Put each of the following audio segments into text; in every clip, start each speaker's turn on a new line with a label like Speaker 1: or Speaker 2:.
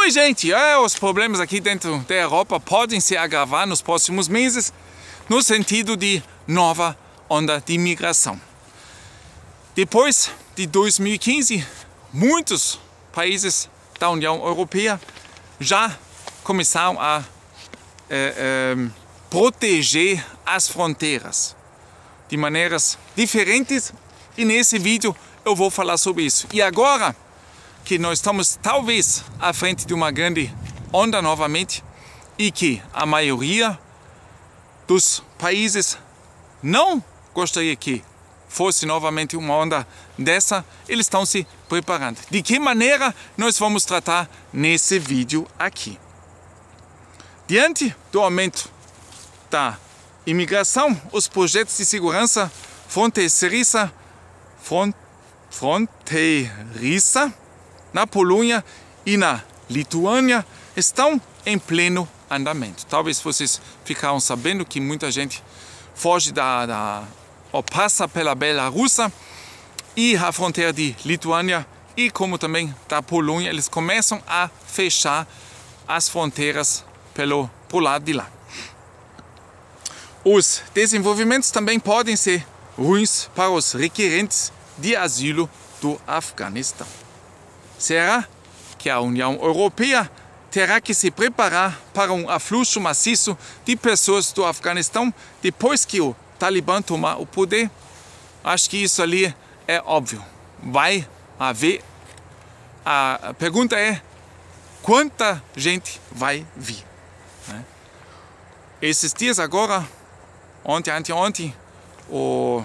Speaker 1: Oi, gente! Os problemas aqui dentro da Europa podem se agravar nos próximos meses no sentido de nova onda de imigração. Depois de 2015, muitos países da União Europeia já começaram a proteger as fronteiras de maneiras diferentes e nesse vídeo eu vou falar sobre isso. E agora que nós estamos talvez à frente de uma grande onda novamente e que a maioria dos países não gostaria que fosse novamente uma onda dessa, eles estão se preparando. De que maneira nós vamos tratar nesse vídeo aqui? Diante do aumento da imigração, os projetos de segurança fronteiriça na Polônia e na Lituânia estão em pleno andamento. Talvez vocês ficaram sabendo que muita gente foge ou passa pela Bielorrússia e a fronteira de Lituânia e como também da Polônia, eles começam a fechar as fronteiras pro lado de lá. Os desenvolvimentos também podem ser ruins para os requerentes de asilo do Afeganistão. Será que a União Europeia terá que se preparar para um afluxo maciço de pessoas do Afeganistão depois que o Talibã tomar o poder? Acho que isso ali é óbvio. Vai haver. A pergunta é: quanta gente vai vir? Esses dias agora, ontem, o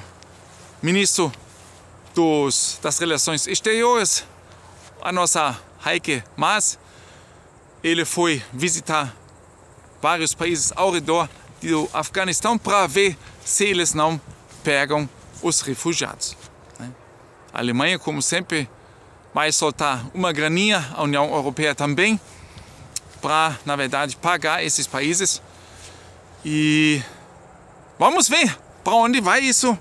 Speaker 1: ministro das Relações Exteriores, a nossa Heike Maas, ele foi visitar vários países ao redor do Afeganistão para ver se eles não pegam os refugiados. A Alemanha, como sempre, vai soltar uma graninha, a União Europeia também, para, na verdade, pagar esses países. E vamos ver para onde vai isso.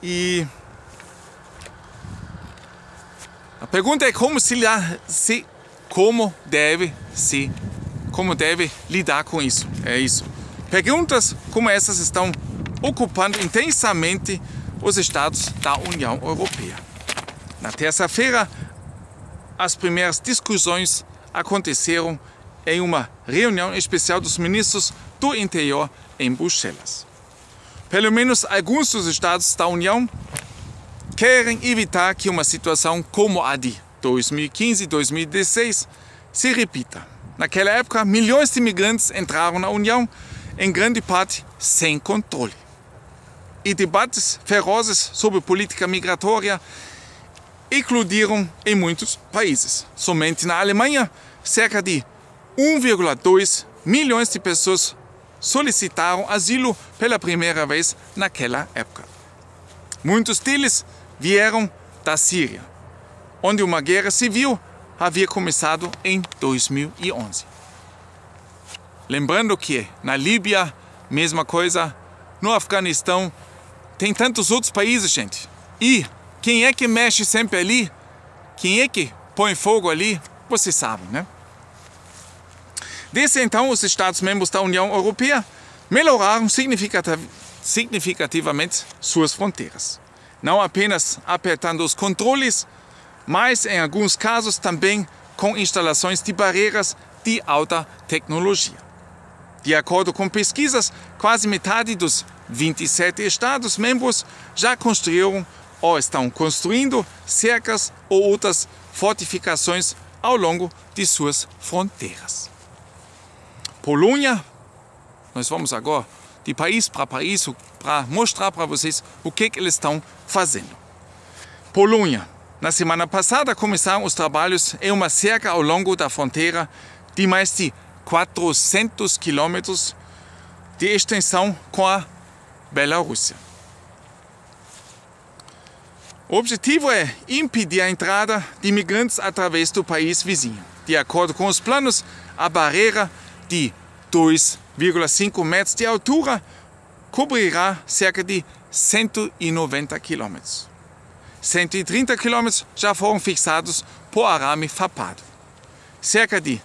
Speaker 1: E a pergunta é como deve lidar com isso. É isso. Perguntas como essas estão ocupando intensamente os estados da União Europeia. Na terça-feira, as primeiras discussões aconteceram em uma reunião especial dos ministros do interior em Bruxelas. Pelo menos alguns dos estados da União querem evitar que uma situação como a de 2015 e 2016 se repita. Naquela época, milhões de imigrantes entraram na União, em grande parte sem controle. E debates ferozes sobre política migratória eclodiram em muitos países. Somente na Alemanha, cerca de 1,2 milhões de pessoas solicitaram asilo pela primeira vez naquela época. Muitos deles vieram da Síria, onde uma guerra civil havia começado em 2011. Lembrando que na Líbia, mesma coisa, no Afeganistão, tem tantos outros países, gente. E quem é que mexe sempre ali? Quem é que põe fogo ali? Vocês sabem, né? Desde então, os Estados-membros da União Europeia melhoraram significativamente suas fronteiras. Não apenas apertando os controles, mas em alguns casos também com instalações de barreiras de alta tecnologia. De acordo com pesquisas, quase metade dos 27 Estados-membros já construíram ou estão construindo cercas ou outras fortificações ao longo de suas fronteiras. Polônia, nós vamos agora de país para mostrar para vocês o que eles estão fazendo. Polônia, na semana passada começaram os trabalhos em uma cerca ao longo da fronteira de mais de 400 quilômetros de extensão com a Bielorrússia. O objetivo é impedir a entrada de imigrantes através do país vizinho. De acordo com os planos, a barreira de 2,5 metros de altura cobrirá cerca de 190 quilômetros. 130 quilômetros já foram fixados por arame farpado. cerca de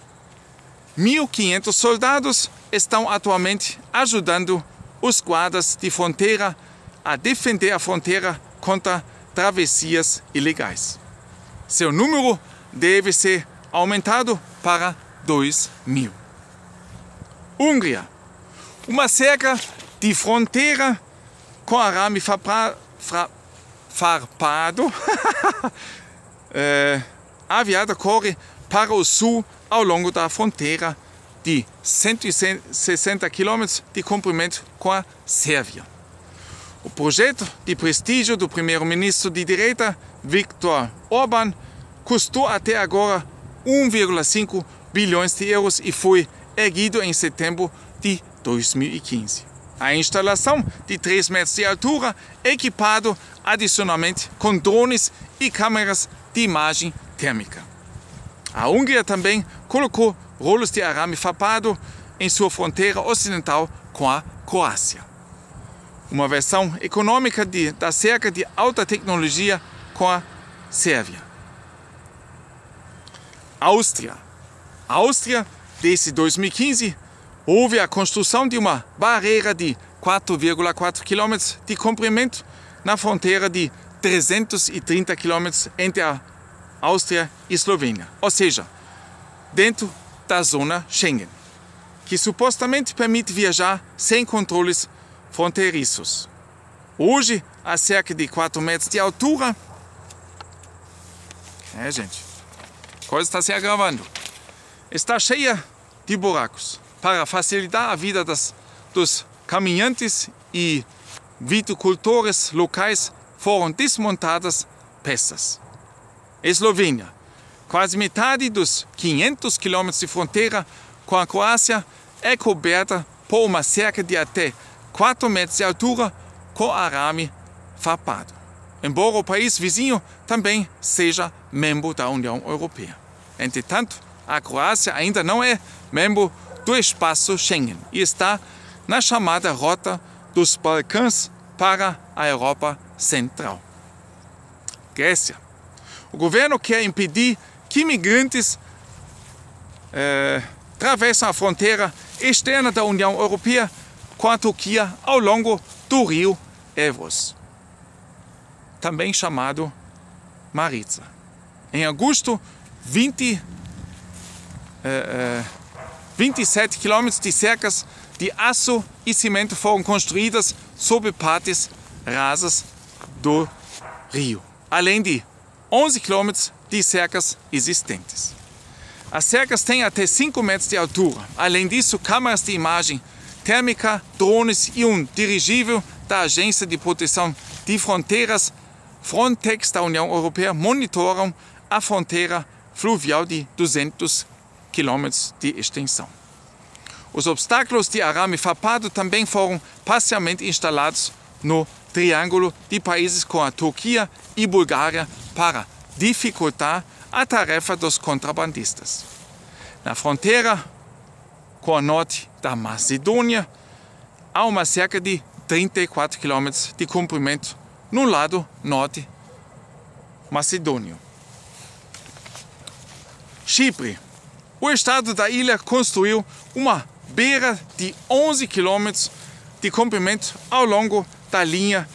Speaker 1: 1.500 soldados estão atualmente ajudando os guardas de fronteira a defender a fronteira contra travessias ilegais. Seu número deve ser aumentado para 2.000. Hungria. Uma cerca de fronteira com arame farpado. Aviada corre para o sul ao longo da fronteira de 160 km de comprimento com a Sérvia. O projeto de prestígio do primeiro-ministro de direita, Viktor Orbán, custou até agora 1,5 bilhões de euros e foi erguido em setembro de 2015. A instalação de 3 metros de altura, equipado adicionalmente com drones e câmeras de imagem térmica. A Hungria também colocou rolos de arame farpado em sua fronteira ocidental com a Croácia. Uma versão econômica da cerca de alta tecnologia com a Sérvia. Áustria. Desde 2015, houve a construção de uma barreira de 4,4 km de comprimento na fronteira de 330 km entre a Áustria e Eslovênia, ou seja, dentro da zona Schengen, que supostamente permite viajar sem controles fronteiriços. Hoje, a cerca de 4 metros de altura, gente, a coisa está se agravando. Está cheia de buracos. Para facilitar a vida dos caminhantes e viticultores locais, foram desmontadas peças. Eslovênia. Quase metade dos 500 km de fronteira com a Croácia é coberta por uma cerca de até 4 metros de altura com arame farpado, embora o país vizinho também seja membro da União Europeia. Entretanto, a Croácia ainda não é membro do espaço Schengen e está na chamada Rota dos Balcãs para a Europa Central. Grécia. O governo quer impedir que imigrantes atravessem a fronteira externa da União Europeia com a Turquia ao longo do rio Evros, também chamado Maritsa. Em agosto, 27 quilômetros de cercas de aço e cimento foram construídas sobre partes rasas do rio, além de 11 quilômetros de cercas existentes. As cercas têm até 5 metros de altura. Além disso, câmeras de imagem térmica, drones e um dirigível da Agência de Proteção de Fronteiras Frontex da União Europeia monitoram a fronteira fluvial de 200 quilômetros de extensão. Os obstáculos de arame farpado também foram parcialmente instalados no triângulo de países com a Turquia e Bulgária para dificultar a tarefa dos contrabandistas. Na fronteira com o norte da Macedônia, há uma cerca de 34 km de comprimento no lado norte macedônio. Chipre. O estado da ilha construiu uma beira de 11 km de comprimento ao longo da linha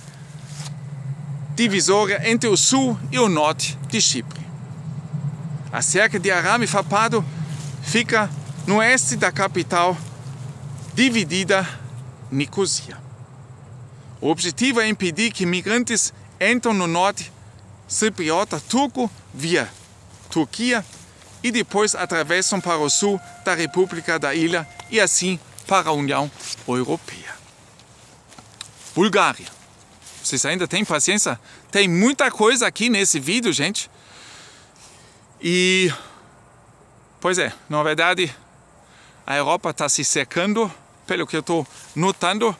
Speaker 1: divisória entre o sul e o norte de Chipre. A cerca de arame farpado fica no oeste da capital, dividida Nicosia. O objetivo é impedir que migrantes entrem no norte cipriota turco via Turquia e depois atravessam para o sul da República da Ilha e assim para a União Europeia. Bulgária. Vocês ainda têm paciência? Tem muita coisa aqui nesse vídeo, gente. E, pois é, na verdade, a Europa está se secando, pelo que eu estou notando.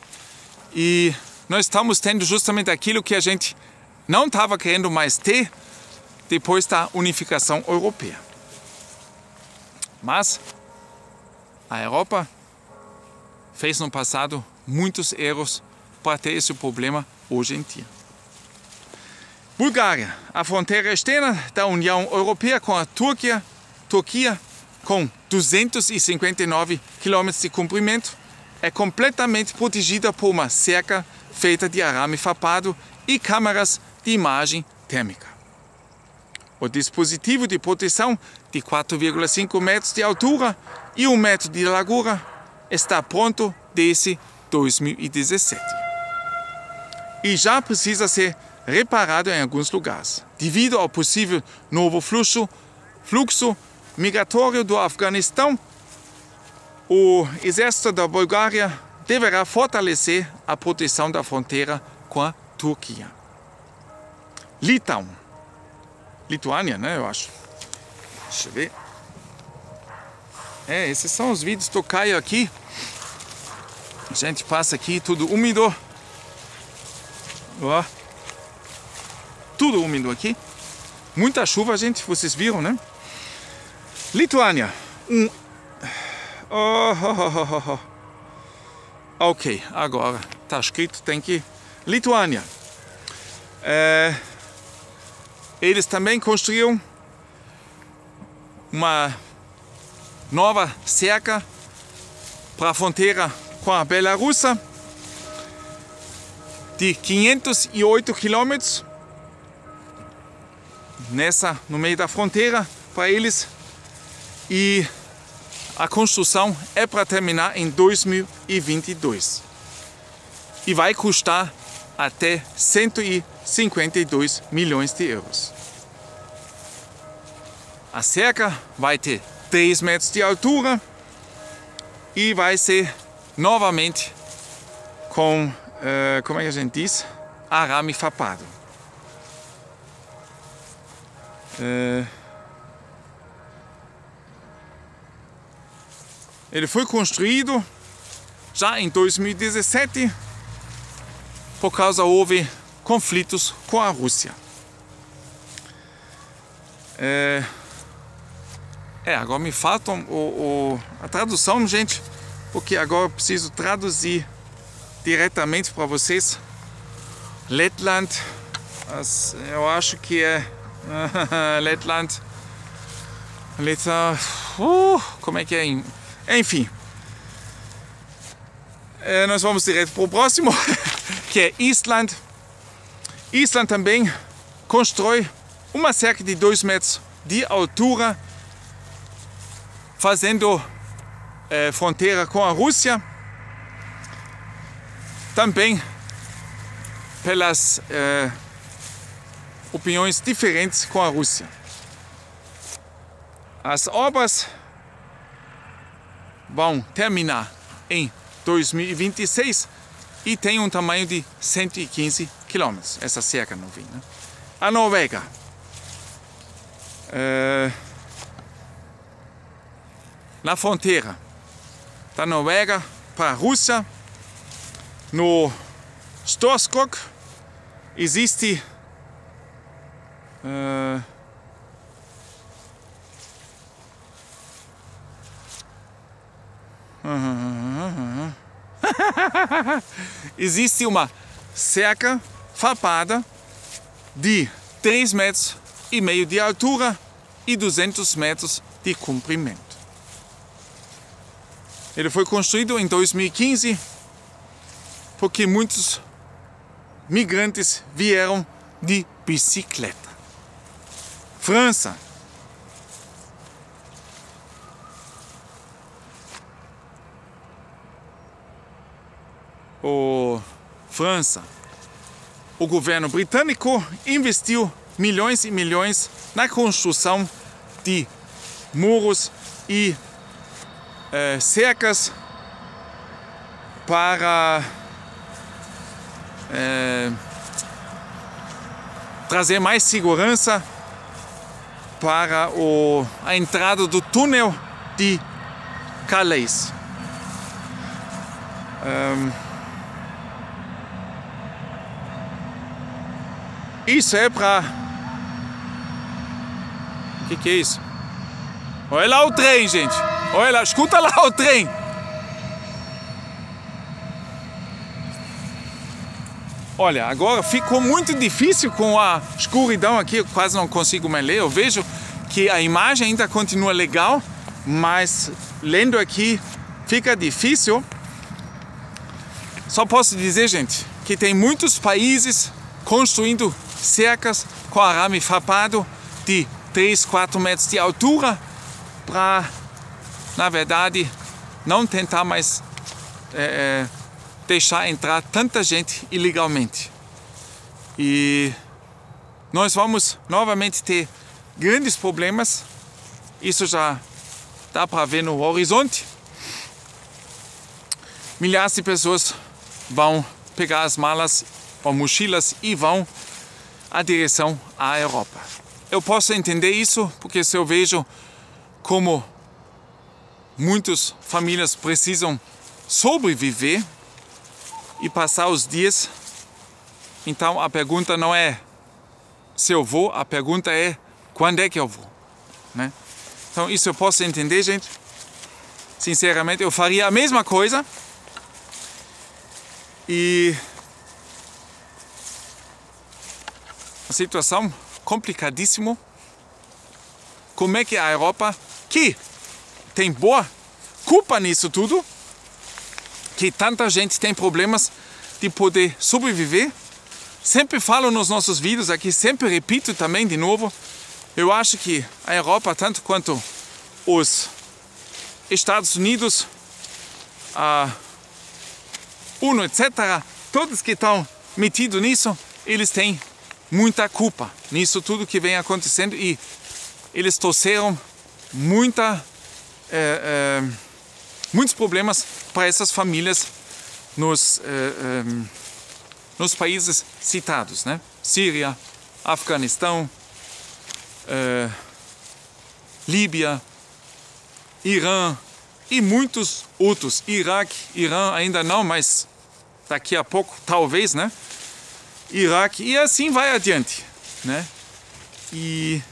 Speaker 1: E nós estamos tendo justamente aquilo que a gente não estava querendo mais ter depois da unificação europeia. Mas a Europa fez no passado muitos erros para ter esse problema hoje em dia. Bulgária, a fronteira externa da União Europeia com a Turquia com 259 km de comprimento, é completamente protegida por uma cerca feita de arame farpado e câmaras de imagem térmica. O dispositivo de proteção de 4,5 metros de altura e 1 metro de largura está pronto desde 2017. E já precisa ser reparado em alguns lugares, devido ao possível novo fluxo migratório do Afeganistão. O exército da Bulgária deverá fortalecer a proteção da fronteira com a Turquia. Lituânia, né, eu acho. Deixa eu ver. Esses são os vídeos do Caio aqui. A gente passa aqui, tudo úmido. Ó. Tudo úmido aqui. Muita chuva, gente, vocês viram, né? Lituânia. Ok, agora tá escrito, tem que... Lituânia. Eles também construíram uma nova cerca para a fronteira com a Bielorrússia de 508 quilômetros no meio da fronteira para eles, e a construção é para terminar em 2022 e vai custar até 152 milhões de euros. A cerca vai ter 3 metros de altura e vai ser novamente com, como é que a gente diz? Arame farpado. Ele foi construído já em 2017, por causa houve conflitos com a Rússia. Agora me falta a tradução, gente, porque agora eu preciso traduzir diretamente para vocês. Letland, eu acho que é Letland. Como é que é? Enfim, nós vamos direto para o próximo, que é Island. Island também constrói uma cerca de 2 metros de altura, fazendo fronteira com a Rússia, também pelas opiniões diferentes com a Rússia. As obras vão terminar em 2026 e tem um tamanho de 115 km, essa cerca novinha, né? A Noruega. Na fronteira da Noruega para a Rússia, no Storskog, existe existe uma cerca farpada de 3,5 metros de altura e 200 metros de comprimento. Ele foi construído em 2015 porque muitos migrantes vieram de bicicleta. França. O governo britânico investiu milhões e milhões na construção de muros e cercas para trazer mais segurança para a entrada do túnel de Calais. Isso é para... O que é isso? Olha lá o trem, gente. Olha lá, escuta lá o trem. Olha, agora ficou muito difícil com a escuridão aqui, eu quase não consigo mais ler. Eu vejo que a imagem ainda continua legal, mas lendo aqui fica difícil. Só posso dizer, gente, que tem muitos países construindo cercas com arame farpado de 3, 4 metros de altura para, na verdade, não tentar mais deixar entrar tanta gente ilegalmente. E nós vamos novamente ter grandes problemas. Isso já dá para ver no horizonte. Milhares de pessoas vão pegar as malas ou mochilas e vão à direção à Europa. Eu posso entender isso porque se eu vejo como muitas famílias precisam sobreviver e passar os dias, então a pergunta não é se eu vou, a pergunta é quando é que eu vou, né? Então isso eu posso entender, gente. Sinceramente, eu faria a mesma coisa. E a situação complicadíssima. Como é que a Europa, que tem boa culpa nisso tudo, que tanta gente tem problemas de poder sobreviver. Sempre falo nos nossos vídeos aqui, sempre repito também de novo, eu acho que a Europa, tanto quanto os Estados Unidos, a UNO, etc., todos que estão metidos nisso, eles têm muita culpa nisso tudo que vem acontecendo e eles trouxeram muitos problemas para essas famílias nos países citados, né? Síria, Afeganistão, Líbia, Irã e muitos outros. Iraque, Irã ainda não, mas daqui a pouco talvez, né? Iraque e assim vai adiante, né? E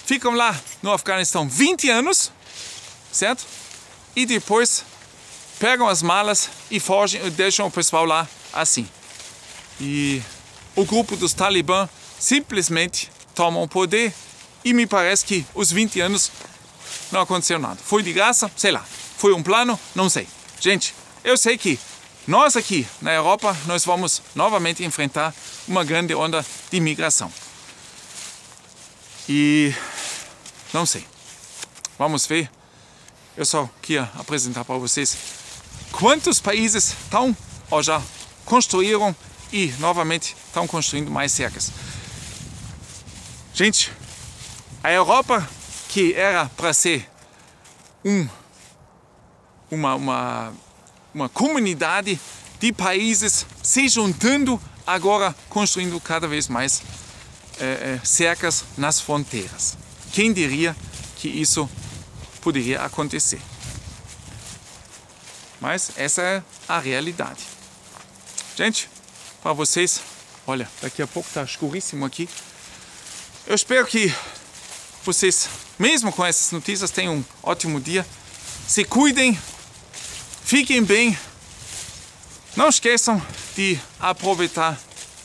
Speaker 1: ficam lá no Afeganistão 20 anos, certo? E depois pegam as malas e fogem e deixam o pessoal lá assim. E o grupo dos Talibã simplesmente tomam o poder e me parece que os 20 anos não aconteceu nada. Foi de graça? Sei lá. Foi um plano? Não sei. Gente, eu sei que nós aqui na Europa, nós vamos novamente enfrentar uma grande onda de imigração. E não sei. Vamos ver. Eu só queria apresentar para vocês quantos países estão ou já construíram e novamente estão construindo mais cercas. Gente, a Europa, que era para ser uma comunidade de países se juntando, agora construindo cada vez mais cercas nas fronteiras. Quem diria que isso poderia acontecer? Mas essa é a realidade. Gente, para vocês, olha, daqui a pouco está escuríssimo aqui. Eu espero que vocês, mesmo com essas notícias, tenham um ótimo dia. Se cuidem, fiquem bem. Não esqueçam de aproveitar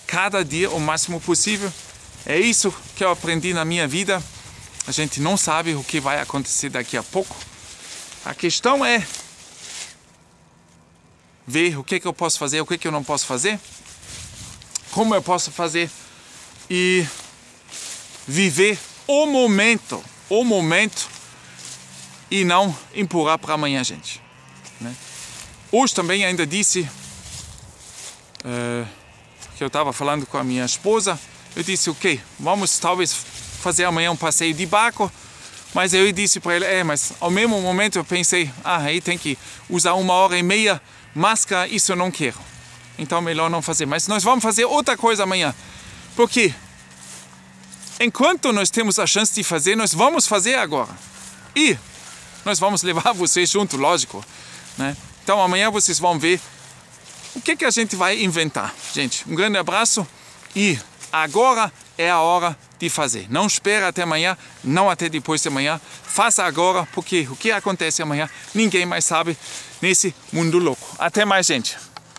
Speaker 1: cada dia o máximo possível. É isso que eu aprendi na minha vida. A gente não sabe o que vai acontecer daqui a pouco. A questão é ver o que eu posso fazer, o que eu não posso fazer, como eu posso fazer e viver o momento e não empurrar para amanhã, gente, né? Hoje também ainda disse que eu estava falando com a minha esposa. Eu disse, ok, vamos talvez fazer amanhã um passeio de barco, mas eu disse para ele, mas ao mesmo momento eu pensei, aí tem que usar 1h30, máscara, isso eu não quero. Então melhor não fazer. Mas nós vamos fazer outra coisa amanhã. Porque enquanto nós temos a chance de fazer, nós vamos fazer agora. E nós vamos levar vocês junto, lógico, né? Então amanhã vocês vão ver o que a gente vai inventar. Gente, um grande abraço e agora é a hora de fazer. Não espera até amanhã, não até depois de amanhã. Faça agora, porque o que acontece amanhã ninguém mais sabe nesse mundo louco. Até mais, gente.